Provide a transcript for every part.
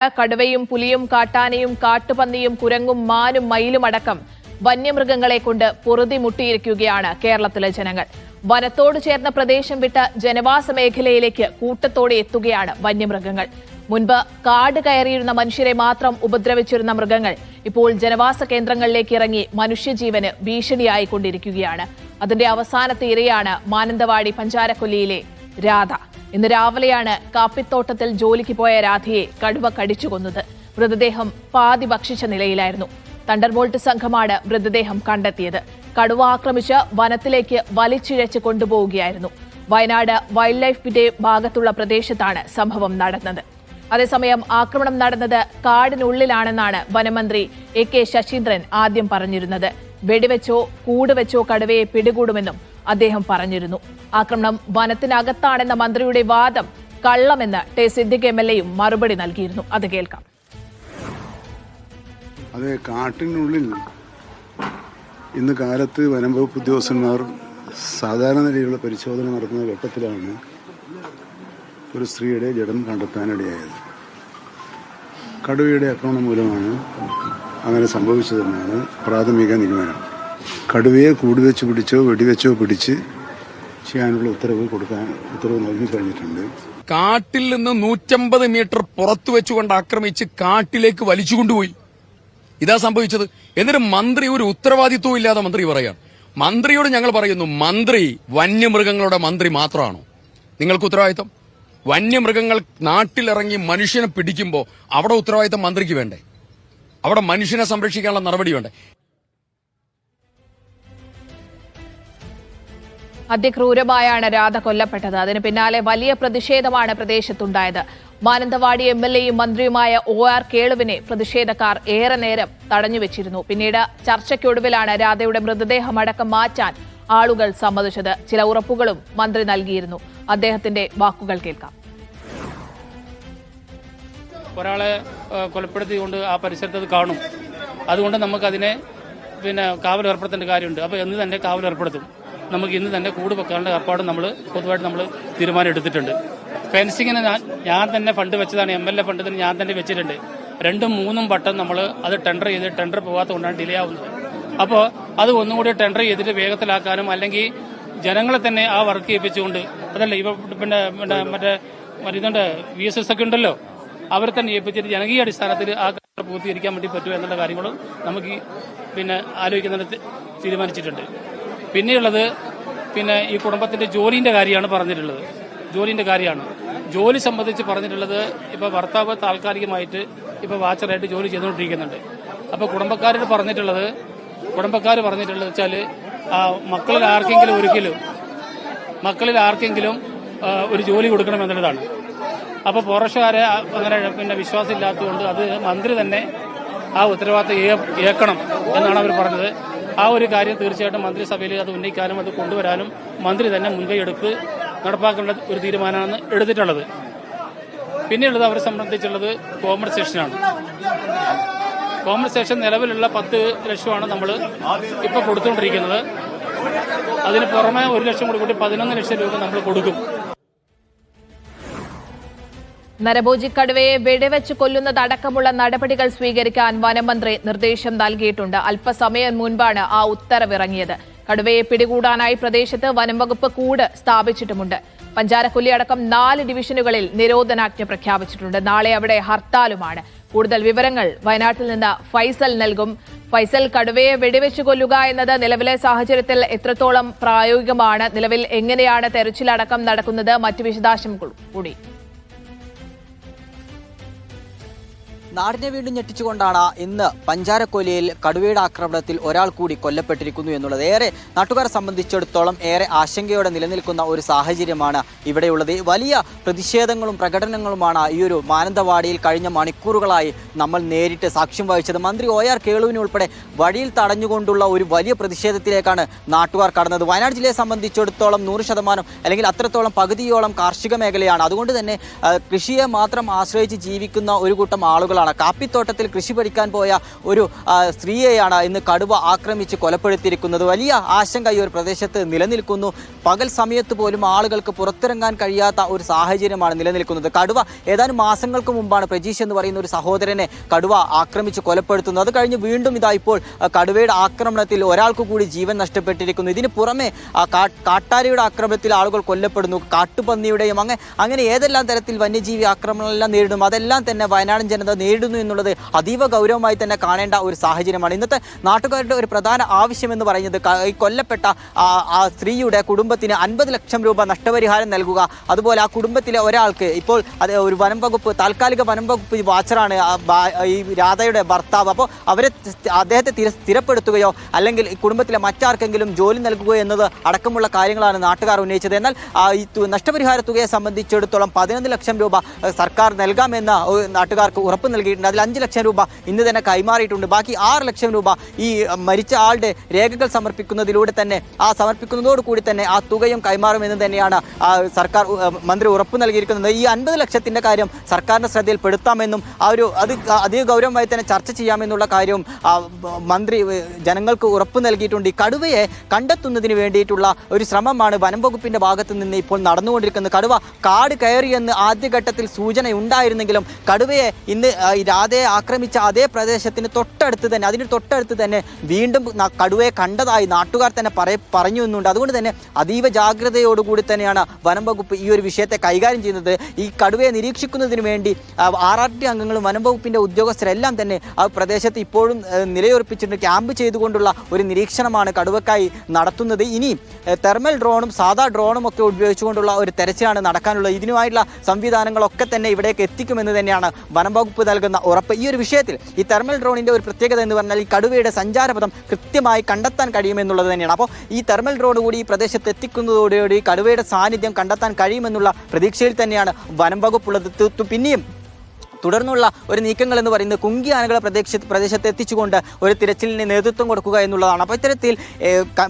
കടുവയും പുലിയും കാട്ടാനയും കാട്ടുപന്നിയും കുരങ്ങും മാനും മയിലും അടക്കം വന്യമൃഗങ്ങളെ കൊണ്ട് പൊറുതിമുട്ടിയിരിക്കുകയാണ് കേരളത്തിലെ ജനങ്ങൾ. വനത്തോട് ചേർന്ന പ്രദേശം വിട്ട് ജനവാസ മേഖലയിലേക്ക് കൂട്ടത്തോടെ എത്തുകയാണ് വന്യമൃഗങ്ങൾ. മുൻപ് കാട് കയറിയിരുന്ന മനുഷ്യരെ മാത്രം ഉപദ്രവിച്ചിരുന്ന മൃഗങ്ങൾ ഇപ്പോൾ ജനവാസ കേന്ദ്രങ്ങളിലേക്ക് ഇറങ്ങി മനുഷ്യജീവന് ഭീഷണിയായിക്കൊണ്ടിരിക്കുകയാണ്. അതിന്റെ അവസാനത്തെ ഇരയാണ് മാനന്തവാടി പഞ്ചാരക്കൊല്ലിയിലെ രാധ. ഇന്ന് രാവിലെയാണ് കാപ്പിത്തോട്ടത്തിൽ ജോലിക്ക് പോയ രാധയെ കടുവ കടിച്ചു കൊന്നത്. മൃതദേഹം പാതി ഭക്ഷിച്ച നിലയിലായിരുന്നു. തണ്ടർബോൾട്ട് സംഘമാണ് മൃതദേഹം കണ്ടെത്തിയത്. കടുവ ആക്രമിച്ച് വനത്തിലേക്ക് വലിച്ചിഴച്ച് കൊണ്ടുപോവുകയായിരുന്നു. വയനാട് വൈൽഡ് ലൈഫ് പിന്റെ ഭാഗത്തുള്ള പ്രദേശത്താണ് സംഭവം നടന്നത്. അതേസമയം ആക്രമണം നടന്നത് കാടിനുള്ളിലാണെന്നാണ് വനമന്ത്രി AK ശശീന്ദ്രൻ ആദ്യം പറഞ്ഞിരുന്നത്. വെടിവെച്ചോ കൂടുവെച്ചോ കടുവയെ പിടികൂടുമെന്നും അദ്ദേഹം പറഞ്ഞിരുന്നു. ആക്രമണം വനത്തിനകത്താണെന്ന മന്ത്രിയുടെ വാദം കള്ളമെന്ന് ടി സിദ്ദിഖ് MLAയും മറുപടി നൽകിയിരുന്നു. അത് കേൾക്കാം. അതെ, കാട്ടിനുള്ളിൽ ഇന്ന് കാലത്ത് വനം വകുപ്പ് ഉദ്യോഗസ്ഥന്മാർ സാധാരണ നിലയിലുള്ള പരിശോധന നടത്തുന്ന ഘട്ടത്തിലാണ് ഒരു സ്ത്രീയുടെ ജഡം കണ്ടെത്താനിടയായത്. കടുവയുടെ ആക്രമണം മൂലമാണ് അങ്ങനെ സംഭവിച്ചതെന്നാണ് പ്രാഥമിക നിഗമനം. കടുവയെ കൂടുവെച്ച് പിടിച്ചോ വെടിവെച്ചോ പിടിച്ച് ചെയ്യാനുള്ള ഉത്തരവ് നൽകി കഴിഞ്ഞിട്ടുണ്ട്. കാട്ടിൽ നിന്ന് 150 മീറ്റർ പുറത്തു വെച്ചുകൊണ്ട് ആക്രമിച്ച് കാട്ടിലേക്ക് വലിച്ചുകൊണ്ടുപോയി. ഇതാ സംഭവിച്ചത്. എന്നിട്ട് മന്ത്രി ഒരു ഉത്തരവാദിത്വവും ഇല്ലാതെ മന്ത്രി പറയാം. മന്ത്രിയോട് ഞങ്ങൾ പറയുന്നു, മന്ത്രി വന്യമൃഗങ്ങളുടെ മന്ത്രി മാത്രമാണോ? നിങ്ങൾക്ക് ഉത്തരവാദിത്വം? വന്യമൃഗങ്ങൾ നാട്ടിലിറങ്ങി മനുഷ്യനെ പിടിക്കുമ്പോൾ അവിടെ ഉത്തരവാദിത്വം മന്ത്രിക്ക് വേണ്ടേ? അവിടെ മനുഷ്യനെ സംരക്ഷിക്കാനുള്ള നടപടി വേണ്ടേ? അതിക്രൂരമായാണ് രാധ കൊല്ലപ്പെട്ടത്. അതിന് പിന്നാലെ വലിയ പ്രതിഷേധമാണ് പ്രദേശത്തുണ്ടായത്. മാനന്തവാടി MLAയും മന്ത്രിയുമായ OR കേളുവിനെ പ്രതിഷേധക്കാർ ഏറെ നേരം തടഞ്ഞുവെച്ചിരുന്നു. പിന്നീട് ചർച്ചയ്ക്കൊടുവിലാണ് രാധയുടെ മൃതദേഹം അടക്കം മാറ്റാൻ ആളുകൾ സമ്മതിച്ചത്. ചില ഉറപ്പുകളും മന്ത്രി നൽകിയിരുന്നു. അദ്ദേഹത്തിന്റെ വാക്കുകൾ കേൾക്കാം. ഒരാളെ കൊലപ്പെടുത്തിക്കൊണ്ട് ആ പരിസരത്ത് കാണും. അതുകൊണ്ട് നമുക്കതിനെ കാവൽ ഏർപ്പെടുത്തേണ്ട കാര്യമുണ്ട്. അപ്പോൾ എന്ന് തന്നെ കാവൽ ഏർപ്പെടുത്തും. നമുക്ക് ഇന്ന് തന്നെ കൂട് വെക്കാനുള്ള ഏർപ്പാട് പൊതുവായിട്ട് നമ്മൾ തീരുമാനം എടുത്തിട്ടുണ്ട്. ഫെൻസിങ്ങിന് ഞാൻ തന്നെ ഫണ്ട് വെച്ചതാണ്. MLA ഫണ്ട് തന്നെ ഞാൻ തന്നെ വെച്ചിട്ടുണ്ട്. 2-3 വട്ടം നമ്മൾ അത് ടെൻഡർ പോകാത്ത കൊണ്ടാണ് ഡിലേ ആവുന്നത്. അപ്പോൾ അത് ഒന്നുകൂടി ടെൻഡർ ചെയ്തിട്ട് വേഗത്തിലാക്കാനും അല്ലെങ്കിൽ ജനങ്ങളെ തന്നെ ആ വർക്ക് ചെയ്യിപ്പിച്ചുകൊണ്ട് അതല്ല മറ്റേ ഇതുണ്ട് VSS ഒക്കെ ഉണ്ടല്ലോ, അവരെ തന്നെ ഏൽപ്പിച്ചിട്ട് ജനകീയ അടിസ്ഥാനത്തിൽ ആ പൂർത്തീകരിക്കാൻ വേണ്ടി പറ്റുമോ എന്നുള്ള കാര്യങ്ങളും നമുക്ക് ആലോചിക്കുന്നതിന് തീരുമാനിച്ചിട്ടുണ്ട്. പിന്നെയുള്ളത് ഈ കുടുംബത്തിന്റെ ജോലിന്റെ കാര്യമാണ് പറഞ്ഞിട്ടുള്ളത്. ജോലി സംബന്ധിച്ച് പറഞ്ഞിട്ടുള്ളത് ഇപ്പൊ ഭർത്താവ് താൽക്കാലികമായിട്ട് ഇപ്പൊ വാച്ചറായിട്ട് ജോലി ചെയ്തുകൊണ്ടിരിക്കുന്നുണ്ട്. അപ്പൊ കുടുംബക്കാർ പറഞ്ഞിട്ടുള്ളത് വെച്ചാല് മക്കളിൽ ആർക്കെങ്കിലും ഒരു ജോലി കൊടുക്കണം എന്നുള്ളതാണ്. അപ്പൊ പോറശുകാരെ അങ്ങനെ വിശ്വാസം ഇല്ലാത്തതുകൊണ്ട് അത് മന്ത്രി തന്നെ ആ ഉത്തരവാദിത്തം ഏൽക്കണം എന്നാണ് അവർ പറഞ്ഞത്. ആ ഒരു കാര്യം തീർച്ചയായിട്ടും മന്ത്രിസഭയിൽ അത് ഉന്നയിക്കാനും അത് കൊണ്ടുവരാനും മന്ത്രി തന്നെ മുൻകൈ എടുത്ത് നടപ്പാക്കേണ്ട ഒരു തീരുമാനമാണ് എടുത്തിട്ടുള്ളത്. പിന്നെയുള്ളത് അവരെ സംബന്ധിച്ചുള്ളത് കോമ്പൻസേഷനാണ്. കോമ്പൻസേഷൻ നിലവിലുള്ള 10 ലക്ഷമാണ് നമ്മൾ ഇപ്പോൾ കൊടുത്തുകൊണ്ടിരിക്കുന്നത്. അതിന് പുറമെ 1 ലക്ഷം കൂടി 11 ലക്ഷം രൂപ നമ്മൾ കൊടുക്കും. നരഭോജി കടുവയെ വെടിവെച്ച് കൊല്ലുന്നതടക്കമുള്ള നടപടികൾ സ്വീകരിക്കാൻ വനമന്ത്രി നിർദ്ദേശം നൽകിയിട്ടുണ്ട്. അല്പസമയം മുൻപാണ് ആ ഉത്തരവിറങ്ങിയത്. കടുവയെ പിടികൂടാനായി പ്രദേശത്ത് വനംവകുപ്പ് കൂട് സ്ഥാപിച്ചിട്ടുമുണ്ട്. പഞ്ചാരക്കൊല്ലി അടക്കം 4 ഡിവിഷനുകളിൽ നിരോധനാജ്ഞ പ്രഖ്യാപിച്ചിട്ടുണ്ട്. നാളെ അവിടെ ഹർത്താലുമാണ്. കൂടുതൽ വിവരങ്ങൾ വയനാട്ടിൽ നിന്ന് ഫൈസൽ നൽകും. ഫൈസൽ, കടുവയെ വെടിവെച്ച് കൊല്ലുക എന്നത് നിലവിലെ സാഹചര്യത്തിൽ എത്രത്തോളം പ്രായോഗികമാണ്? നിലവിൽ എങ്ങനെയാണ് തെരച്ചിലടക്കം നടക്കുന്നത്? മറ്റു വിശദാംശങ്ങൾ കൂടി. നാടിനെ വീണ്ടും ഞെട്ടിച്ചുകൊണ്ടാണ് ഇന്ന് പഞ്ചാരക്കൊല്ലിയിൽ കടുവയുടെ ആക്രമണത്തിൽ ഒരാൾ കൂടി കൊല്ലപ്പെട്ടിരിക്കുന്നു എന്നുള്ളത്. ഏറെ നാട്ടുകാരെ സംബന്ധിച്ചിടത്തോളം ഏറെ ആശങ്കയോടെ നിലനിൽക്കുന്ന ഒരു സാഹചര്യമാണ് ഇവിടെയുള്ളത്. വലിയ പ്രതിഷേധങ്ങളും പ്രകടനങ്ങളുമാണ് ഈ ഒരു മാനന്തവാടിയിൽ കഴിഞ്ഞ മണിക്കൂറുകളായി നമ്മൾ നേരിട്ട് സാക്ഷ്യം വഹിച്ചത്. മന്ത്രി OR കേളുവിനെ ഉൾപ്പെടെ വഴിയിൽ തടഞ്ഞുകൊണ്ടുള്ള ഒരു വലിയ പ്രതിഷേധത്തിലേക്കാണ് നാട്ടുകാർ കടന്നത്. വയനാട് ജില്ലയെ സംബന്ധിച്ചിടത്തോളം 100% അല്ലെങ്കിൽ അത്രത്തോളം പകുതിയോളം കാർഷിക മേഖലയാണ്. അതുകൊണ്ട് തന്നെ കൃഷിയെ മാത്രം ആശ്രയിച്ച് ജീവിക്കുന്ന ഒരു കൂട്ടം ആളുകളാണ് ദൃശ്യങ്ങളാണ്. കാപ്പിത്തോട്ടത്തിൽ കൃഷി പഠിക്കാൻ പോയ ഒരു സ്ത്രീയെയാണ് ഇന്ന് കടുവ ആക്രമിച്ച് കൊലപ്പെടുത്തിയിരിക്കുന്നത്. വലിയ ആശങ്ക ഈ ഒരു പ്രദേശത്ത് നിലനിൽക്കുന്നു. പകൽ സമയത്ത് പോലും ആളുകൾക്ക് പുറത്തിറങ്ങാൻ കഴിയാത്ത ഒരു സാഹചര്യമാണ് നിലനിൽക്കുന്നത്. കടുവ ഏതാനും മാസങ്ങൾക്ക് മുമ്പാണ് പ്രജീഷ് എന്ന് പറയുന്ന ഒരു സഹോദരനെ കടുവ ആക്രമിച്ച് കൊലപ്പെടുത്തുന്നത്. അത് കഴിഞ്ഞ് വീണ്ടും ഇതാ ഇപ്പോൾ കടുവയുടെ ആക്രമണത്തിൽ ഒരാൾക്ക് കൂടി ജീവൻ നഷ്ടപ്പെട്ടിരിക്കുന്നു. ഇതിന് പുറമെ കാട്ടാരിയുടെ ആക്രമണത്തിൽ ആളുകൾ കൊല്ലപ്പെടുന്നു. കാട്ടുപന്നിയുടെയും അങ്ങനെ ഏതെല്ലാം തരത്തിൽ വന്യജീവി ആക്രമണമെല്ലാം നേരിടും, അതെല്ലാം തന്നെ വയനാടൻ ജനത നേരിടുന്നു എന്നുള്ളത് അതീവ ഗൗരവമായി തന്നെ കാണേണ്ട ഒരു സാഹചര്യമാണ്. ഇന്നത്തെ നാട്ടുകാരുടെ ഒരു പ്രധാന ആവശ്യമെന്ന് പറയുന്നത് ഈ കൊല്ലപ്പെട്ട ആ സ്ത്രീയുടെ കുടുംബത്തിന് 50 ലക്ഷം രൂപ നഷ്ടപരിഹാരം നൽകുക. അതുപോലെ ആ കുടുംബത്തിലെ ഒരാൾക്ക് ഇപ്പോൾ അത് ഒരു വനം വകുപ്പ് താൽക്കാലിക വനം വകുപ്പ് വാച്ചറാണ് ഈ രാധയുടെ ഭർത്താവ്. അപ്പോൾ അദ്ദേഹത്തെ സ്ഥിരപ്പെടുത്തുകയോ അല്ലെങ്കിൽ ഈ കുടുംബത്തിലെ മറ്റാർക്കെങ്കിലും ജോലി നൽകുകയോ എന്നത് അടക്കമുള്ള കാര്യങ്ങളാണ് നാട്ടുകാർ ഉന്നയിച്ചത്. എന്നാൽ ഈ നഷ്ടപരിഹാര തുകയെ സംബന്ധിച്ചിടത്തോളം 11 ലക്ഷം രൂപ സർക്കാർ നൽകാമെന്ന് നാട്ടുകാർക്ക് ഉറപ്പ് നൽകിയിട്ടുണ്ട്. അതിൽ 5 ലക്ഷം രൂപ ഇന്ന് തന്നെ കൈമാറിയിട്ടുണ്ട്. ബാക്കി 6 ലക്ഷം രൂപ ഈ മരിച്ച ആളുടെ രേഖകൾ സമർപ്പിക്കുന്നതിലൂടെ തന്നെ സമർപ്പിക്കുന്നതോടുകൂടി തന്നെ ആ തുകയും കൈമാറുമെന്ന് തന്നെയാണ് സർക്കാർ മന്ത്രി ഉറപ്പ് നൽകിയിരിക്കുന്നത്. ഈ 50 ലക്ഷത്തിന്റെ കാര്യം സർക്കാരിന്റെ ശ്രദ്ധയിൽപ്പെടുത്താമെന്നും അത് അധിക ഗൗരവമായി തന്നെ ചർച്ച ചെയ്യാമെന്നുള്ള കാര്യവും മന്ത്രി ജനങ്ങൾക്ക് ഉറപ്പ് നൽകിയിട്ടുണ്ട്. ഈ കടുവയെ കണ്ടെത്തുന്നതിന് വേണ്ടിയിട്ടുള്ള ഒരു ശ്രമമാണ് വനം വകുപ്പിന്റെ ഭാഗത്ത് നിന്ന് ഇപ്പോൾ നടന്നുകൊണ്ടിരിക്കുന്നത്. കടുവ കാട് കയറിയെന്ന് ആദ്യഘട്ടത്തിൽ സൂചന ഉണ്ടായിരുന്നെങ്കിലും കടുവയെ ഇന്ന് രാധയെ ആക്രമിച്ച അതേ പ്രദേശത്തിന് അതിന് തൊട്ടടുത്ത് തന്നെ വീണ്ടും കടുവയെ കണ്ടതായി നാട്ടുകാർ തന്നെ പറഞ്ഞു എന്നുണ്ട്. അതുകൊണ്ട് തന്നെ അതീവ ജാഗ്രതയോടുകൂടി തന്നെയാണ് വനം വകുപ്പ് ഈ ഒരു വിഷയത്തെ കൈകാര്യം ചെയ്യുന്നത്. ഈ കടുവയെ നിരീക്ഷിക്കുന്നതിന് വേണ്ടി RRT അംഗങ്ങളും വനം വകുപ്പിന്റെ ഉദ്യോഗസ്ഥരെല്ലാം തന്നെ ആ പ്രദേശത്ത് ഇപ്പോഴും നിലയുറപ്പിച്ചിട്ടുണ്ട്. ക്യാമ്പ് ചെയ്തുകൊണ്ടുള്ള ഒരു നിരീക്ഷണമാണ് കടുവക്കായി നടത്തുന്നത്. ഇനി തെർമൽ ഡ്രോണും സാധാ ഡ്രോണും ഒക്കെ ഉപയോഗിച്ചുകൊണ്ടുള്ള ഒരു തെരച്ചിലാണ് നടക്കാനുള്ളത്. ഇതിനുമായിട്ടുള്ള സംവിധാനങ്ങളൊക്കെ തന്നെ ഇവിടേക്ക് എത്തിക്കുമെന്ന് തന്നെയാണ് വനം വകുപ്പ് നൽകുന്ന ഉറപ്പ്. ഈ ഒരു വിഷയത്തിൽ ഈ തെർമൽ ഡ്രോണിന്റെ ഒരു പ്രത്യേകത എന്ന് പറഞ്ഞാൽ ഈ കടുവയുടെ സഞ്ചാരപഥം കൃത്യമായി കണ്ടെത്താൻ കഴിയുമെന്നുള്ളത് തന്നെയാണ്. അപ്പോൾ ഈ തെർമൽ ഡ്രോൺ കൂടി ഈ പ്രദേശത്ത് എത്തിക്കുന്നതോടുകൂടി കടുവയുടെ സാന്നിധ്യം കണ്ടെത്താൻ കഴിയുമെന്നുള്ള പ്രതീക്ഷയിൽ തന്നെയാണ് വനം വകുപ്പുള്ളത്. പിന്നെയും തുടർന്നുള്ള ഒരു നീക്കങ്ങൾ എന്ന് പറയുന്നത് കുങ്കി ആനകളെ പ്രദേശത്ത് എത്തിച്ചുകൊണ്ട് ഒരു തിരച്ചിലിന് നേതൃത്വം കൊടുക്കുക എന്നുള്ളതാണ്. അപ്പോൾ ഇത്തരത്തിൽ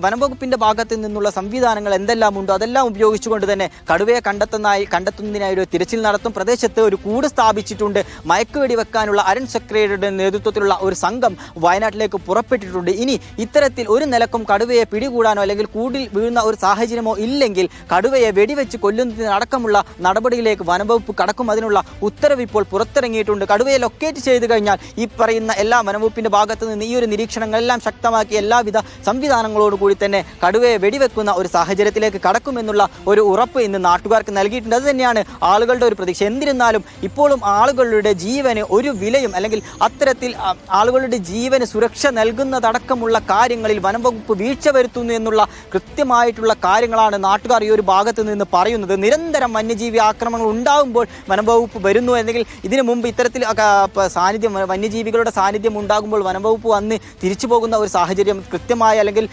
വനംവകുപ്പിന്റെ ഭാഗത്ത് നിന്നുള്ള സംവിധാനങ്ങൾ എന്തെല്ലാം ഉണ്ടോ അതെല്ലാം ഉപയോഗിച്ചുകൊണ്ട് തന്നെ കടുവയെ കണ്ടെത്തുന്നതിനായി ഒരു തിരച്ചിൽ നടത്തും. പ്രദേശത്ത് ഒരു കൂട് സ്ഥാപിച്ചിട്ടുണ്ട്. മയക്കുവെടി വെക്കാനുള്ള അരുൺ സെക്രട്ടറിയുടെ നേതൃത്വത്തിലുള്ള ഒരു സംഘം വയനാട്ടിലേക്ക് പുറപ്പെട്ടിട്ടുണ്ട്. ഇനി ഇത്തരത്തിൽ ഒരു നിലക്കും കടുവയെ പിടികൂടാനോ അല്ലെങ്കിൽ കൂടിൽ വീഴുന്ന ഒരു സാഹചര്യമോ ഇല്ലെങ്കിൽ കടുവയെ വെടിവെച്ച് കൊല്ലുന്നതിനടക്കമുള്ള നടപടിയിലേക്ക് വനംവകുപ്പ് കടക്കും. അതിനുള്ള ഉത്തരവ് ഇപ്പോൾ പുറത്തിറങ്ങിയിട്ടുണ്ട്. കടുവയെ ലൊക്കേറ്റ് ചെയ്ത് കഴിഞ്ഞാൽ ഈ പറയുന്ന എല്ലാ വനംവകുപ്പിന്റെ ഭാഗത്ത് നിന്ന് ഈ ഒരു നിരീക്ഷണങ്ങളെല്ലാം ശക്തമാക്കി എല്ലാവിധ സംവിധാനങ്ങളോടുകൂടി തന്നെ കടുവയെ വെടിവെക്കുന്ന ഒരു സാഹചര്യത്തിലേക്ക് കടക്കുമെന്നുള്ള ഒരു ഉറപ്പ് ഇന്ന് നാട്ടുകാർക്ക് നൽകിയിട്ടുണ്ട്. അത് തന്നെയാണ് ആളുകളുടെ ഒരു പ്രതീക്ഷ. എന്നിരുന്നാലും ഇപ്പോഴും ആളുകളുടെ ജീവന് ഒരു വിലയും അല്ലെങ്കിൽ അത്തരത്തിൽ ആളുകളുടെ ജീവന് സുരക്ഷ നൽകുന്നതടക്കമുള്ള കാര്യങ്ങളിൽ വനംവകുപ്പ് വീഴ്ച വരുത്തുന്നു എന്നുള്ള കൃത്യമായിട്ടുള്ള കാര്യങ്ങളാണ് നാട്ടുകാർ ഈ ഒരു ഭാഗത്ത് നിന്ന് പറയുന്നത്. നിരന്തരം വന്യജീവി ആക്രമണങ്ങൾ ഉണ്ടാകുമ്പോൾ വനംവകുപ്പ് വരുന്നു അല്ലെങ്കിൽ ഇതിനു മുമ്പ് ഇത്തരത്തിൽ സാന്നിധ്യം വന്യജീവികളുടെ സാന്നിധ്യം ഉണ്ടാകുമ്പോൾ വനംവകുപ്പ് വന്ന് തിരിച്ചു പോകുന്ന ഒരു സാഹചര്യം കൃത്യമായ അല്ലെങ്കിൽ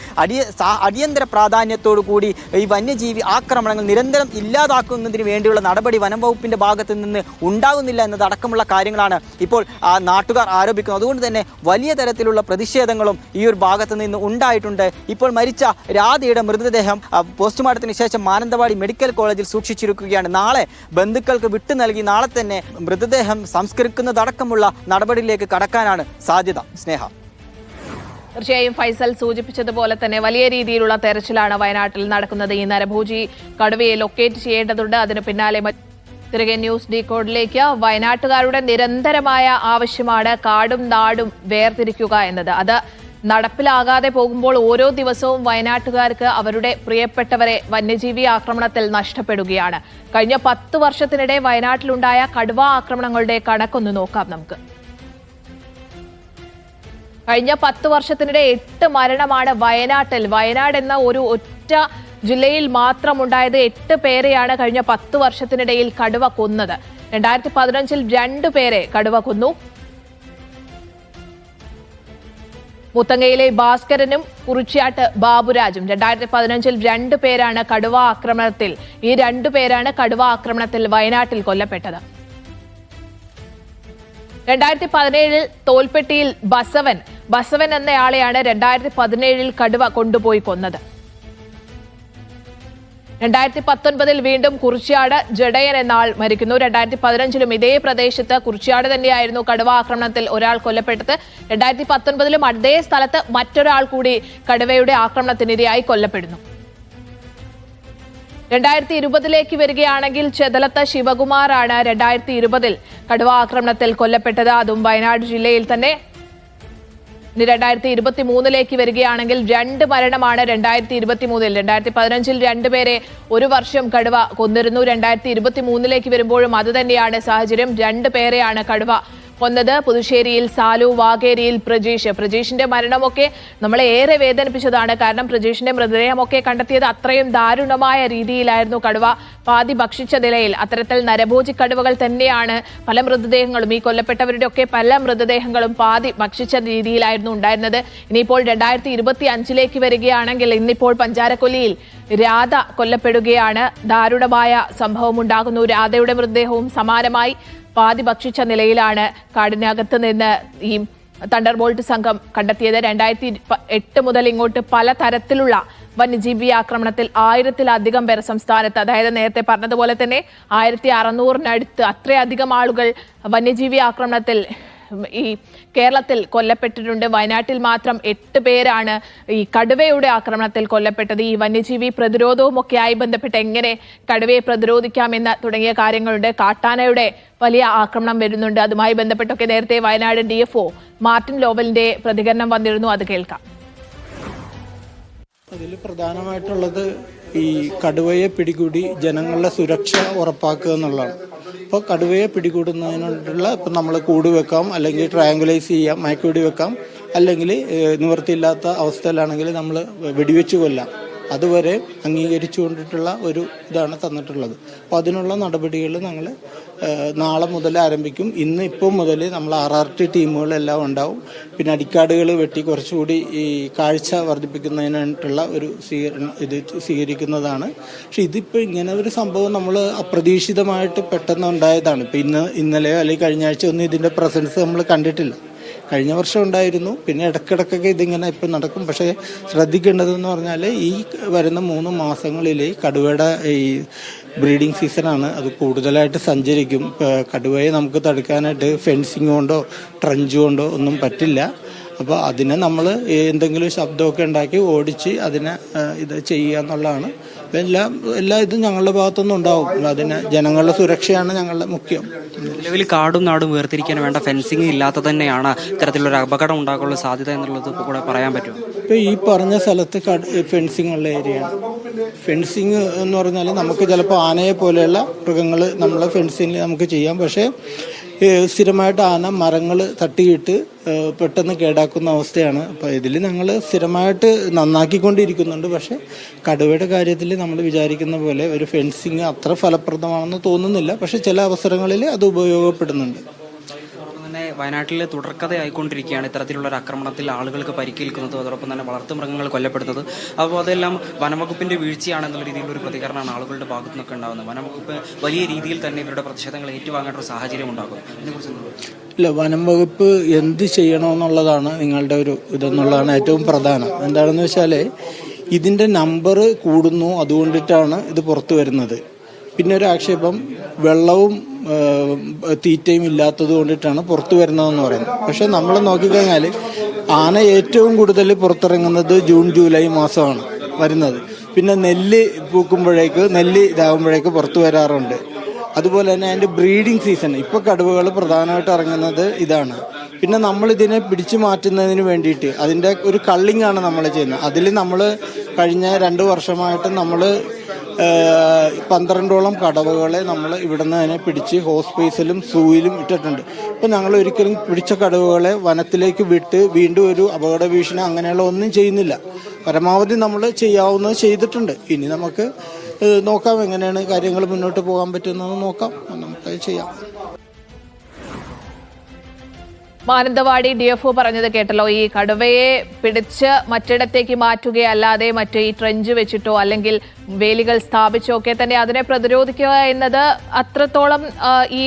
അടിയന്തര പ്രാധാന്യത്തോടു കൂടി ഈ വന്യജീവി ആക്രമണങ്ങൾ നിരന്തരം ഇല്ലാതാക്കുന്നതിന് വേണ്ടിയുള്ള നടപടി വനംവകുപ്പിന്റെ ഭാഗത്ത് നിന്ന് ഉണ്ടാകുന്നില്ല എന്നതടക്കമുള്ള കാര്യങ്ങളാണ് ഇപ്പോൾ നാട്ടുകാർ ആരോപിക്കുന്നത്. അതുകൊണ്ട് തന്നെ വലിയ തരത്തിലുള്ള പ്രതിഷേധങ്ങളും ഈ ഒരു ഭാഗത്ത് നിന്ന് ഉണ്ടായിട്ടുണ്ട്. ഇപ്പോൾ മരിച്ച രാധയുടെ മൃതദേഹം പോസ്റ്റ്മോർട്ടത്തിന് ശേഷം മാനന്തവാടി മെഡിക്കൽ കോളേജിൽ സൂക്ഷിച്ചിരിക്കുകയാണ്. നാളെ ബന്ധുക്കൾക്ക് വിട്ടു നൽകി നാളെ തന്നെ മൃതദേഹം സംസ്കരിക്കുന്നതടക്കമുള്ള നടപടിയിലേക്ക് കടക്കാനാണ് സാധ്യത. സ്നേഹ, തീർച്ചയായും ഫൈസൽ സൂചിപ്പിച്ചതുപോലെ തന്നെ വലിയ രീതിയിലുള്ള തെരച്ചിലാണ് വയനാട്ടിൽ നടക്കുന്നത്. ഈ നരഭോജി കടുവയെ ലൊക്കേറ്റ് ചെയ്യേണ്ടതുണ്ട്. അതിന് പിന്നാലെ തിരികെ ന്യൂസ് ഡീകോഡിലേക്ക്. വയനാട്ടുകാരുടെ നിരന്തരമായ ആവശ്യമാണ് കാടും നാടും വേർതിരിക്കുക എന്നത്. അത് നടപ്പിലാകാതെ പോകുമ്പോൾ ഓരോ ദിവസവും വയനാട്ടുകാർക്ക് അവരുടെ പ്രിയപ്പെട്ടവരെ വന്യജീവി ആക്രമണത്തിൽ നഷ്ടപ്പെടുകയാണ്. കഴിഞ്ഞ 10 വർഷത്തിനിടെ വയനാട്ടിലുണ്ടായ കടുവ ആക്രമണങ്ങളുടെ കണക്കൊന്ന് നോക്കാം നമുക്ക്. കഴിഞ്ഞ 10 വർഷത്തിനിടെ 8 മരണമാണ് വയനാട്ടിൽ. വയനാട് എന്ന ഒരു ഒറ്റ ജില്ലയിൽ മാത്രമുണ്ടായത് 8 പേരെയാണ് കഴിഞ്ഞ 10 വർഷത്തിനിടയിൽ കടുവ കൊന്നത്. 2015 2 പേരെ കടുവ കൊന്നു. മുത്തങ്ങയിലെ ഭാസ്കരനും കുറിച്യാട്ട് ബാബുരാജും 2015 2 പേരാണ് കടുവ ആക്രമണത്തിൽ. ഈ 2 പേരാണ് കടുവ ആക്രമണത്തിൽ വയനാട്ടിൽ കൊല്ലപ്പെട്ടത്. 2017 തോൽപ്പെട്ടിയിൽ ബസവൻ എന്നയാളെയാണ് 2017 കടുവ കൊണ്ടുപോയി കൊന്നത്. 2019 വീണ്ടും കുറിച്യാട് ജഡയൻ എന്ന ആൾ മരിക്കുന്നു. 2015 ഇതേ പ്രദേശത്ത് കുറിച്യാട് തന്നെയായിരുന്നു കടുവ ആക്രമണത്തിൽ ഒരാൾ കൊല്ലപ്പെട്ടത്. 2019 അതേ സ്ഥലത്ത് മറ്റൊരാൾ കൂടി കടുവയുടെ ആക്രമണത്തിനിരയായി കൊല്ലപ്പെടുന്നു. 2020 വരികയാണെങ്കിൽ ചെതലത്ത് ശിവകുമാറാണ് 2020 കടുവ ആക്രമണത്തിൽ കൊല്ലപ്പെട്ടത്. അതും വയനാട് ജില്ലയിൽ തന്നെ. 2023 വരികയാണെങ്കിൽ 2 മരണമാണ് 2023. 2015 2 ഒരു വർഷം കടുവ കൊന്നിരുന്നു. 2023 വരുമ്പോഴും അത് തന്നെയാണ് സാഹചര്യം. 2 പേരെയാണ് കടുവ കൊന്നത്. പുതുശ്ശേരിയിൽ സാലു, വാഗേരിയിൽ പ്രജീഷിന്റെ മരണമൊക്കെ നമ്മളെ ഏറെ വേദനിപ്പിച്ചതാണ്. കാരണം പ്രജീഷിന്റെ മൃതദേഹമൊക്കെ കണ്ടെത്തിയത് അത്രയും ദാരുണമായ രീതിയിലായിരുന്നു. കടുവ പാതി ഭക്ഷിച്ച നിലയിൽ. അത്തരത്തിൽ നരഭോജി കടുവകൾ തന്നെയാണ് പല മൃതദേഹങ്ങളും, ഈ കൊല്ലപ്പെട്ടവരുടെ ഒക്കെ പല മൃതദേഹങ്ങളും പാതി ഭക്ഷിച്ച രീതിയിലായിരുന്നു ഉണ്ടായിരുന്നത്. ഇനിയിപ്പോൾ 2025 വരികയാണെങ്കിൽ ഇന്നിപ്പോൾ പഞ്ചാരക്കൊല്ലിയിൽ രാധ കൊല്ലപ്പെടുകയാണ്. ദാരുണമായ സംഭവം ഉണ്ടാകുന്നു. രാധയുടെ മൃതദേഹവും സമാനമായി പാതി ഭക്ഷിച്ച നിലയിലാണ് കാടിനകത്ത് നിന്ന് ഈ തണ്ടർബോൾട്ട് സംഘം കണ്ടെത്തിയത്. 2008 മുതൽ ഇങ്ങോട്ട് പല തരത്തിലുള്ള വന്യജീവി ആക്രമണത്തിൽ 1000-ലധികം പേർ സംസ്ഥാനത്ത്, അതായത് നേരത്തെ പറഞ്ഞതുപോലെ തന്നെ 1600-നടുത്ത് അത്രയധികം ആളുകൾ വന്യജീവി ആക്രമണത്തിൽ ഈ കേരളത്തിൽ കൊല്ലപ്പെട്ടിട്ടുണ്ട്. വയനാട്ടിൽ മാത്രം 8 പേരാണ് ഈ കടുവയുടെ ആക്രമണത്തിൽ കൊല്ലപ്പെട്ടത്. ഈ വന്യജീവി പ്രതിരോധവുമൊക്കെയായി ബന്ധപ്പെട്ട് എങ്ങനെ കടുവയെ പ്രതിരോധിക്കാമെന്ന തുടങ്ങിയ കാര്യങ്ങളുണ്ട്. കാട്ടാനയുടെ വലിയ ആക്രമണം വരുന്നുണ്ട്. അതുമായി ബന്ധപ്പെട്ടൊക്കെ നേരത്തെ വയനാട് DFO മാർട്ടിൻ ലോവലിന്റെ പ്രതികരണം വന്നിരുന്നു. അത് കേൾക്കാം. അതിൽ പ്രധാനമായിട്ടുള്ളത് ഈ കടുവയെ പിടികൂടി ജനങ്ങളുടെ സുരക്ഷ ഉറപ്പാക്കുക എന്നുള്ളതാണ്. അപ്പോൾ കടുവയെ പിടികൂടുന്നതിനുള്ള ഇപ്പം നമ്മൾ കൂട് വെക്കാം, അല്ലെങ്കിൽ ട്രയാങ്കുലൈസ് ചെയ്യാം, മയക്കുവെടി വെക്കാം, അല്ലെങ്കിൽ നിവൃത്തിയില്ലാത്ത അവസ്ഥയിലാണെങ്കിൽ നമ്മൾ വെടിവെച്ച് കൊല്ലാം. അതുവരെ അംഗീകരിച്ചു കൊണ്ടിട്ടുള്ള ഒരു ഇതാണ് തന്നിട്ടുള്ളത്. അപ്പോൾ അതിനുള്ള നടപടികൾ ഞങ്ങൾ നാളെ മുതൽ ആരംഭിക്കും. ഇപ്പം മുതൽ നമ്മൾ RRT ടീമുകളെല്ലാം ഉണ്ടാവും. പിന്നെ അടിക്കാടുകൾ വെട്ടി കുറച്ചുകൂടി ഈ കാഴ്ച വർദ്ധിപ്പിക്കുന്നതിനായിട്ടുള്ള ഒരു സ്വീകരിക്കുന്നതാണ്. പക്ഷെ ഇതിപ്പോൾ ഇങ്ങനെ ഒരു സംഭവം നമ്മൾ അപ്രതീക്ഷിതമായിട്ട് പെട്ടെന്ന് ഉണ്ടായതാണ്. ഇപ്പം ഇന്നലെയോ അല്ലെങ്കിൽ കഴിഞ്ഞ ആഴ്ച ഒന്നും ഇതിൻ്റെ പ്രസൻസ് നമ്മൾ കണ്ടിട്ടില്ല. കഴിഞ്ഞ വർഷം ഉണ്ടായിരുന്നു. പിന്നെ ഇടയ്ക്കിടയ്ക്കൊക്കെ ഇതിങ്ങനെ ഇപ്പം നടക്കും. പക്ഷേ ശ്രദ്ധിക്കേണ്ടതെന്ന് പറഞ്ഞാൽ ഈ വരുന്ന 3 മാസങ്ങളിൽ കടുവയുടെ ഈ ബ്രീഡിംഗ് സീസണാണ്. അത് കൂടുതലായിട്ട് സഞ്ചരിക്കും. കടുവയെ നമുക്ക് തടുക്കാനായിട്ട് ഫെൻസിങ് കൊണ്ടോ ട്രഞ്ച് കൊണ്ടോ ഒന്നും പറ്റില്ല. അപ്പോൾ അതിനെ നമ്മൾ എന്തെങ്കിലും ശബ്ദമൊക്കെ ഉണ്ടാക്കി ഓടിച്ച് അതിനെ ഇത് ചെയ്യുക എന്നുള്ളതാണ്. എല്ലാ ഇതും ഞങ്ങളുടെ ഭാഗത്തുനിന്നും ഉണ്ടാവും. അതിന് ജനങ്ങളുടെ സുരക്ഷയാണ് ഞങ്ങളുടെ മുഖ്യം. നിലവിൽ കാടും നാടും വേർതിരിക്കാൻ വേണ്ട ഫെൻസിങ് ഇല്ലാത്ത തന്നെയാണ് ഇത്തരത്തിലൊരു അപകടം ഉണ്ടാക്കാനുള്ള സാധ്യത എന്നുള്ളത് കൂടെ പറയാൻ പറ്റും. ഇപ്പോൾ ഈ പറഞ്ഞ സ്ഥലത്ത് ഫെൻസിങ് ഉള്ള ഏരിയയാണ്. ഫെൻസിങ് എന്ന് പറഞ്ഞാൽ നമുക്ക് ചിലപ്പോൾ ആനയെ പോലെയുള്ള മൃഗങ്ങൾ നമ്മളെ ഫെൻസിങ് നമുക്ക് ചെയ്യാം. പക്ഷേ സ്ഥിരമായിട്ട് ആന മരങ്ങൾ തട്ടിയിട്ട് പെട്ടെന്ന് കേടാക്കുന്ന അവസ്ഥയാണ്. അപ്പോൾ ഇതിൽ ഞങ്ങൾ സ്ഥിരമായിട്ട് നന്നാക്കിക്കൊണ്ടിരിക്കുന്നുണ്ട്. പക്ഷേ കടുവയുടെ കാര്യത്തിൽ നമ്മൾ വിചാരിക്കുന്ന പോലെ ഒരു ഫെൻസിങ് അത്ര ഫലപ്രദമാണെന്ന് തോന്നുന്നില്ല. പക്ഷേ ചില അവസരങ്ങളിൽ അത് ഉപയോഗപ്പെടുന്നുണ്ട്. വയനാട്ടിൽ തുടർക്കഥയായിക്കൊണ്ടിരിക്കുകയാണ് ഇത്തരത്തിലുള്ള ഒരു ആക്രമണത്തിൽ ആളുകൾക്ക് പരിക്കേൽക്കുന്നതും അതോടൊപ്പം തന്നെ വളർത്തുമൃഗങ്ങൾ കൊല്ലപ്പെടുന്നത്. അപ്പോൾ അതെല്ലാം വനംവകുപ്പിന്റെ വീഴ്ചയാണെന്നുള്ള രീതിയിലുള്ള ഒരു പ്രതികരണമാണ് ആളുകളുടെ ഭാഗത്തു നിന്നൊക്കെ ഉണ്ടാകുന്നത്. വനംവകുപ്പ് വലിയ രീതിയിൽ തന്നെ ഇവരുടെ പ്രതിഷേധങ്ങൾ ഏറ്റുവാങ്ങേണ്ട ഒരു സാഹചര്യം ഉണ്ടാകും. ഇല്ല, വനംവകുപ്പ് എന്ത് ചെയ്യണമെന്നുള്ളതാണ് നിങ്ങളുടെ ഒരു ഇതെന്നുള്ളതാണ് ഏറ്റവും പ്രധാനം. എന്താണെന്ന് വെച്ചാൽ ഇതിൻ്റെ നമ്പർ കൂടുന്നു, അതുകൊണ്ടിട്ടാണ് ഇത് പുറത്തു വരുന്നത്. പിന്നെ ഒരു ആക്ഷേപം വെള്ളവും തീറ്റയും ഇല്ലാത്തത് കൊണ്ടിട്ടാണ് പുറത്തു വരുന്നതെന്ന് പറയുന്നത്. പക്ഷെ നമ്മൾ നോക്കിക്കഴിഞ്ഞാൽ ആന ഏറ്റവും കൂടുതൽ പുറത്തിറങ്ങുന്നത് ജൂൺ ജൂലൈ മാസമാണ് വരുന്നത്. പിന്നെ നെല്ല് പൂക്കുമ്പോഴേക്ക് ഇതാകുമ്പോഴേക്ക് പുറത്തു വരാറുണ്ട്. അതുപോലെ തന്നെ അതിൻ്റെ ബ്രീഡിംഗ് സീസൺ ഇപ്പോൾ കടുവകൾ പ്രധാനമായിട്ട് ഇറങ്ങുന്നത് ഇതാണ്. പിന്നെ നമ്മളിതിനെ പിടിച്ചു മാറ്റുന്നതിന് വേണ്ടിയിട്ട് അതിൻ്റെ ഒരു കള്ളിങ് ആണ് നമ്മൾ ചെയ്യുന്നത്. അതിൽ നമ്മൾ കഴിഞ്ഞ 2 വർഷമായിട്ട് നമ്മൾ 12ഓളം കടുവകളെ നമ്മൾ ഇവിടുന്ന് തന്നെ പിടിച്ച് ഹോസ്പേസിലും സൂയിലും ഇട്ടിട്ടുണ്ട്. ഇപ്പോൾ ഞങ്ങൾ ഒരിക്കലും പിടിച്ച കടുവകളെ വനത്തിലേക്ക് വിട്ട് വീണ്ടും ഒരു അപകട ഭീഷണി അങ്ങനെയുള്ള ഒന്നും ചെയ്യുന്നില്ല. പരമാവധി നമ്മൾ ചെയ്യാവുന്നത് ചെയ്തിട്ടുണ്ട്. ഇനി നമുക്ക് നോക്കാം എങ്ങനെയാണ് കാര്യങ്ങൾ മുന്നോട്ട് പോകാൻ പറ്റുന്നതെന്ന് നോക്കാം. നമുക്കത് ചെയ്യാം. മാനന്തവാടി DFO പറഞ്ഞത് കേട്ടല്ലോ. ഈ കടുവയെ പിടിച്ച് മറ്റിടത്തേക്ക് മാറ്റുകയല്ലാതെ മറ്റേ ഈ ട്രെഞ്ച് വെച്ചിട്ടോ അല്ലെങ്കിൽ വേലികൾ സ്ഥാപിച്ചോ ഒക്കെ തന്നെ അതിനെ പ്രതിരോധിക്കുക എന്നത് അത്രത്തോളം ഈ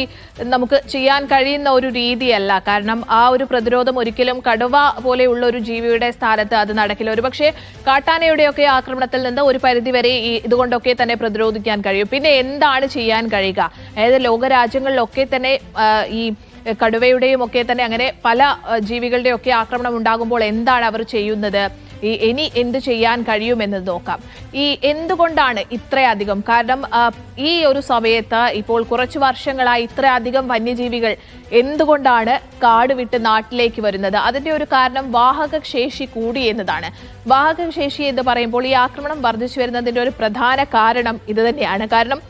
നമുക്ക് ചെയ്യാൻ കഴിയുന്ന ഒരു രീതിയല്ല. കാരണം ആ ഒരു പ്രതിരോധം ഒരിക്കലും കടുവ പോലെയുള്ള ഒരു ജീവിയുടെ സ്ഥാനത്ത് അത് നടക്കില്ല. ഒരുപക്ഷെ കാട്ടാനയുടെയൊക്കെ ആക്രമണത്തിൽ നിന്ന് ഒരു പരിധിവരെ ഈ ഇതുകൊണ്ടൊക്കെ തന്നെ പ്രതിരോധിക്കാൻ കഴിയും. പിന്നെ എന്താണ് ചെയ്യാൻ കഴിയുക? അതായത് ലോകരാജ്യങ്ങളിലൊക്കെ തന്നെ ഈ കടുവയുടെയും ഒക്കെ തന്നെ അങ്ങനെ പല ജീവികളുടെയും ഒക്കെ ആക്രമണം ഉണ്ടാകുമ്പോൾ എന്താണ് അവർ ചെയ്യുന്നത്, ഇനി എന്ത് ചെയ്യാൻ കഴിയുമെന്ന് നോക്കാം. ഈ എന്തുകൊണ്ടാണ് ഇത്രയധികം, കാരണം ഈ ഒരു സമയത്ത് ഇപ്പോൾ കുറച്ചു വർഷങ്ങളായി ഇത്രയധികം വന്യജീവികൾ എന്തുകൊണ്ടാണ് കാട് വിട്ട് നാട്ടിലേക്ക് വരുന്നത്? അതിന്റെ ഒരു കാരണം വാഹകശേഷി കൂടി എന്നതാണ്. വാഹകശേഷി എന്ന് പറയുമ്പോൾ ഈ ആക്രമണം വർദ്ധിച്ചു വരുന്നതിന്റെ ഒരു പ്രധാന കാരണം ഇത് തന്നെയാണ്. കാരണം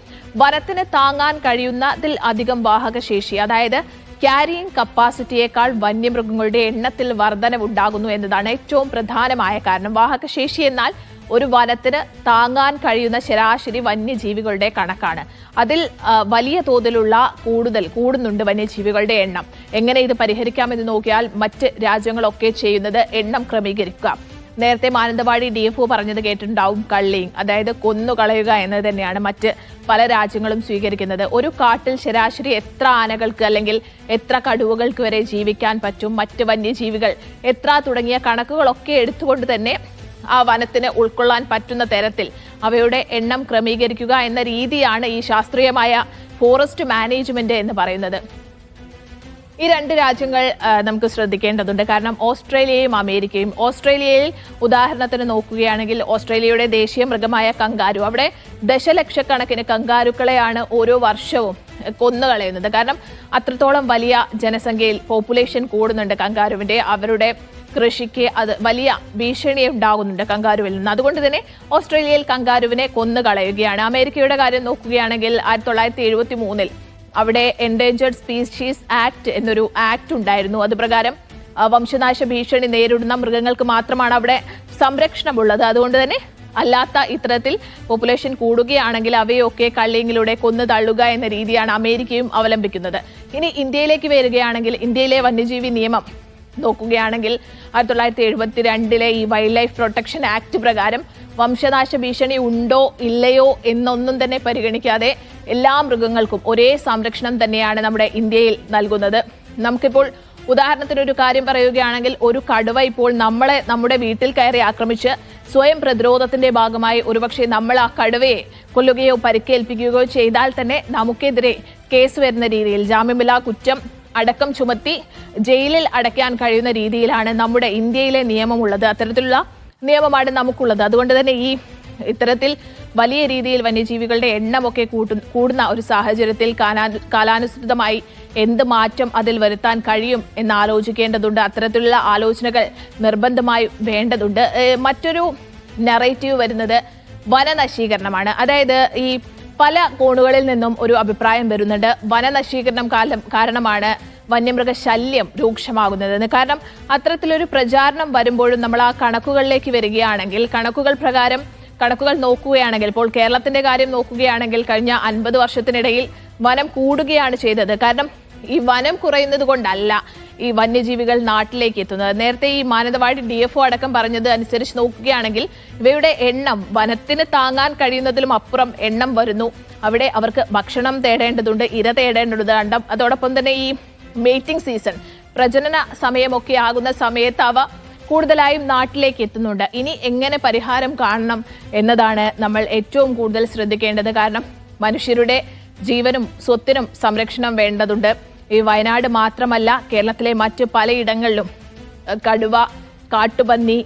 വനത്തിന് താങ്ങാൻ കഴിയുന്നതിൽ അധികം വാഹകശേഷി, അതായത് ക്യാരിയിങ് കപ്പാസിറ്റിയേക്കാൾ വന്യമൃഗങ്ങളുടെ എണ്ണത്തിൽ വർധനവുണ്ടാകുന്നു എന്നതാണ് ഏറ്റവും പ്രധാനമായ കാരണം. വാഹകശേഷി എന്നാൽ ഒരു വനത്തിന് താങ്ങാൻ കഴിയുന്ന ശരാശരി വന്യജീവികളുടെ കണക്കാണ്. അതിൽ വലിയ തോതിലുള്ള കൂടുന്നുണ്ട് വന്യജീവികളുടെ എണ്ണം. എങ്ങനെ ഇത് പരിഹരിക്കാമെന്ന് നോക്കിയാൽ മറ്റ് രാജ്യങ്ങളൊക്കെ ചെയ്യുന്നത് എണ്ണം ക്രമീകരിക്കുക. നേരത്തെ മാനന്തവാടി DFO പറഞ്ഞത് കേട്ടിട്ടുണ്ടാവും, കള്ളിങ്, അതായത് കൊന്നുകളയുക എന്നത് തന്നെയാണ് മറ്റ് പല രാജ്യങ്ങളും സ്വീകരിക്കുന്നത്. ഒരു കാട്ടിൽ ശരാശരി എത്ര ആനകൾക്ക് അല്ലെങ്കിൽ എത്ര കടുവകൾക്ക് വരെ ജീവിക്കാൻ പറ്റും, മറ്റ് വന്യജീവികൾ എത്ര തുടങ്ങിയ കണക്കുകളൊക്കെ എടുത്തുകൊണ്ട് തന്നെ ആ വനത്തിന് ഉൾക്കൊള്ളാൻ പറ്റുന്ന തരത്തിൽ അവയുടെ എണ്ണം ക്രമീകരിക്കുക എന്ന രീതിയാണ് ഈ ശാസ്ത്രീയമായ ഫോറസ്റ്റ് മാനേജ്മെന്റ് എന്ന് പറയുന്നത്. ഈ രണ്ട് രാജ്യങ്ങൾ നമുക്ക് ശ്രദ്ധിക്കേണ്ടതുണ്ട്. കാരണം ഓസ്ട്രേലിയയും അമേരിക്കയും. ഓസ്ട്രേലിയയിൽ ഉദാഹരണത്തിന് നോക്കുകയാണെങ്കിൽ ഓസ്ട്രേലിയയുടെ ദേശീയ മൃഗമായ കങ്കാരു, അവിടെ ദശലക്ഷക്കണക്കിന് കങ്കാരുക്കളെയാണ് ഓരോ വർഷവും കൊന്നുകളയുന്നത്. കാരണം അത്രത്തോളം വലിയ ജനസംഖ്യയിൽ പോപ്പുലേഷൻ കൂടുന്നുണ്ട് കങ്കാരുവിന്റെ. അവരുടെ കൃഷിക്ക് അത് വലിയ ഭീഷണി ഉണ്ടാകുന്നുണ്ട് കങ്കാരുവിൽ നിന്ന്. അതുകൊണ്ട് തന്നെ ഓസ്ട്രേലിയയിൽ കങ്കാരുവിനെ കൊന്നുകളയുകയാണ്. അമേരിക്കയുടെ കാര്യം നോക്കുകയാണെങ്കിൽ 1973 അവിടെ എൻഡേഞ്ചേർഡ് സ്പീഷീസ് ആക്ട് എന്നൊരു ആക്ട് ഉണ്ടായിരുന്നു. അതുപ്രകാരം വംശനാശ ഭീഷണി നേരിടുന്ന മൃഗങ്ങൾക്ക് മാത്രമാണ് അവിടെ സംരക്ഷണമുള്ളത്. അതുകൊണ്ട് തന്നെ അല്ലാത്ത ഇത്തരത്തിൽ പോപ്പുലേഷൻ കൂടുകയാണെങ്കിൽ അവയൊക്കെ കള്ളിങ്ങിലൂടെ കൊന്നു തള്ളുക എന്ന രീതിയാണ് അമേരിക്കയും അവലംബിക്കുന്നത്. ഇനി ഇന്ത്യയിലേക്ക് വരികയാണെങ്കിൽ ഇന്ത്യയിലെ വന്യജീവി നിയമം നോക്കുകയാണെങ്കിൽ 1972 ഈ വൈൽഡ് ലൈഫ് പ്രൊട്ടക്ഷൻ ആക്ട് പ്രകാരം വംശനാശ ഭീഷണി ഉണ്ടോ ഇല്ലയോ എന്നൊന്നും തന്നെ പരിഗണിക്കാതെ എല്ലാ മൃഗങ്ങൾക്കും ഒരേ സംരക്ഷണം തന്നെയാണ് നമ്മുടെ ഇന്ത്യയിൽ നൽകുന്നത്. നമുക്കിപ്പോൾ ഉദാഹരണത്തിനൊരു കാര്യം പറയുകയാണെങ്കിൽ ഒരു കടുവ ഇപ്പോൾ നമ്മുടെ വീട്ടിൽ കയറി ആക്രമിച്ച് സ്വയം പ്രതിരോധത്തിന്റെ ഭാഗമായി ഒരുപക്ഷെ നമ്മൾ ആ കടുവയെ കൊല്ലുകയോ പരിക്കേൽപ്പിക്കുകയോ ചെയ്താൽ തന്നെ നമുക്കെതിരെ കേസ് വരുന്ന രീതിയിൽ ജാമ്യമില്ലാ കുറ്റം അടക്കം ചുമത്തി ജയിലിൽ അടയ്ക്കാൻ കഴിയുന്ന രീതിയിലാണ് നമ്മുടെ ഇന്ത്യയിലെ നിയമമുള്ളത്. അത്തരത്തിലുള്ള നിയമമാണ് നമുക്കുള്ളത്. അതുകൊണ്ട് തന്നെ ഈ ഇത്തരത്തിൽ വലിയ രീതിയിൽ വന്യജീവികളുടെ എണ്ണമൊക്കെ കൂടുന്ന ഒരു സാഹചര്യത്തിൽ കാലാനുസൃതമായി എന്ത് മാറ്റം അതിൽ വരുത്താൻ കഴിയും എന്ന് ആലോചിക്കേണ്ടതുണ്ട്. അത്തരത്തിലുള്ള ആലോചനകൾ നിർബന്ധമായി വേണ്ടതുണ്ട്. മറ്റൊരു നറേറ്റീവ് വരുന്നത് വനനശീകരണമാണ്. അതായത് ഈ പല കോണുകളിൽ നിന്നും ഒരു അഭിപ്രായം വരുന്നുണ്ട്, വനനശീകരണം കാരണമാണ് വന്യമൃഗ ശല്യം രൂക്ഷമാകുന്നതെന്ന്. കാരണം അത്തരത്തിലൊരു പ്രചാരണം വരുമ്പോഴും നമ്മൾ ആ കണക്കുകളിലേക്ക് വരികയാണെങ്കിൽ കണക്കുകൾ നോക്കുകയാണെങ്കിൽ ഇപ്പോൾ കേരളത്തിന്റെ കാര്യം നോക്കുകയാണെങ്കിൽ കഴിഞ്ഞ 50 വർഷത്തിനിടയിൽ വനം കൂടുകയാണ് ചെയ്തത്. കാരണം ഈ വനം കുറയുന്നത് കൊണ്ടല്ല ഈ വന്യജീവികൾ നാട്ടിലേക്ക് എത്തുന്നത്. നേരത്തെ ഈ മാനന്തവാടി DFO അടക്കം പറഞ്ഞത് അനുസരിച്ച് നോക്കുകയാണെങ്കിൽ ഇവയുടെ എണ്ണം വനത്തിന് താങ്ങാൻ കഴിയുന്നതിലും അപ്പുറം എണ്ണം വരുന്നു. അവിടെ അവർക്ക് ഭക്ഷണം തേടേണ്ടതുണ്ട്, ഇര തേടേണ്ടതുണ്ട്. അതോടൊപ്പം തന്നെ ഈ മേറ്റിംഗ് സീസൺ, പ്രജനന സമയമൊക്കെ ആകുന്ന സമയത്ത് അവ കൂടുതലായും നാട്ടിലേക്ക് എത്തുന്നുണ്ട്. ഇനി എങ്ങനെ പരിഹാരം കാണണം എന്നതാണ് നമ്മൾ ഏറ്റവും കൂടുതൽ ശ്രദ്ധിക്കേണ്ടത്. കാരണം മനുഷ്യരുടെ ജീവനും സ്വത്തിനും സംരക്ഷണം വേണ്ടതുണ്ട്. ഈ വയനാട് മാത്രമല്ല, കേരളത്തിലെ മറ്റ് പലയിടങ്ങളിലും കടുവ, കാട്ടുപന്നി,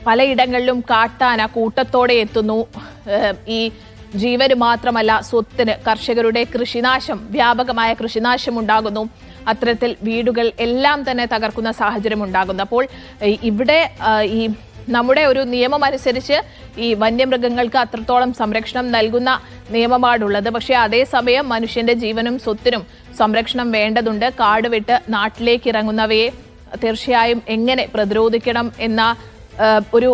പലയിടങ്ങളിലും കാട്ടാന കൂട്ടത്തോടെ എത്തുന്നു. ഈ ജീവന് മാത്രമല്ല സ്വത്തിന്, കർഷകരുടെ കൃഷിനാശം, വ്യാപകമായ കൃഷിനാശം ഉണ്ടാകുന്നു. അത്തരത്തിൽ വീടുകൾ എല്ലാം തന്നെ തകർക്കുന്ന സാഹചര്യം ഉണ്ടാകുന്നു. അപ്പോൾ ഇവിടെ ഈ നമ്മുടെ ഒരു നിയമം അനുസരിച്ച് ഈ വന്യമൃഗങ്ങൾക്ക് അത്രത്തോളം സംരക്ഷണം നൽകുന്ന നിയമമാണുള്ളത്. പക്ഷേ അതേസമയം മനുഷ്യന്റെ ജീവനും സ്വത്തിനും സംരക്ഷണം വേണ്ടതുണ്ട്. കാട് വിട്ട് നാട്ടിലേക്ക് ഇറങ്ങുന്നവയെ തീർച്ചയായും എങ്ങനെ പ്രതിരോധിക്കണം എന്ന ഒരു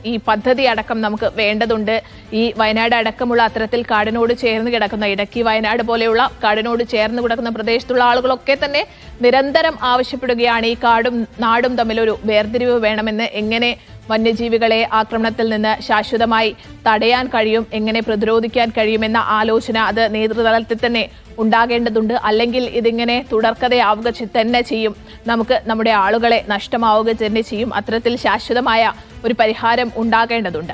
ഈ പദ്ധതി അടക്കം നമുക്ക് വേണ്ടതുണ്ട്. ഈ വയനാട് അടക്കമുള്ള അത്തരത്തിൽ കാടിനോട് ചേർന്ന് കിടക്കുന്ന ഇടുക്കി വയനാട് പോലെയുള്ള കാടിനോട് ചേർന്ന് കിടക്കുന്ന പ്രദേശത്തുള്ള ആളുകളൊക്കെ തന്നെ നിരന്തരം ആവശ്യപ്പെടുകയാണ് ഈ കാടും നാടും തമ്മിലൊരു വേർതിരിവ് വേണമെന്ന്. എങ്ങനെ വന്യജീവികളെ ആക്രമണത്തിൽ നിന്ന് ശാശ്വതമായി തടയാൻ കഴിയും, എങ്ങനെ പ്രതിരോധിക്കാൻ കഴിയുമെന്ന ആലോചന അത് നേതൃതലത്തിൽ തന്നെ ഉണ്ടാകേണ്ടതുണ്ട്. അല്ലെങ്കിൽ ഇതിങ്ങനെ തുടർക്കഥയാവുക തന്നെ ചെയ്യും, നമുക്ക് നമ്മുടെ ആളുകളെ നഷ്ടമാവുക തന്നെ ചെയ്യും. അത്തരത്തിൽ ശാശ്വതമായ ഒരു പരിഹാരം ഉണ്ടാകേണ്ടതുണ്ട്.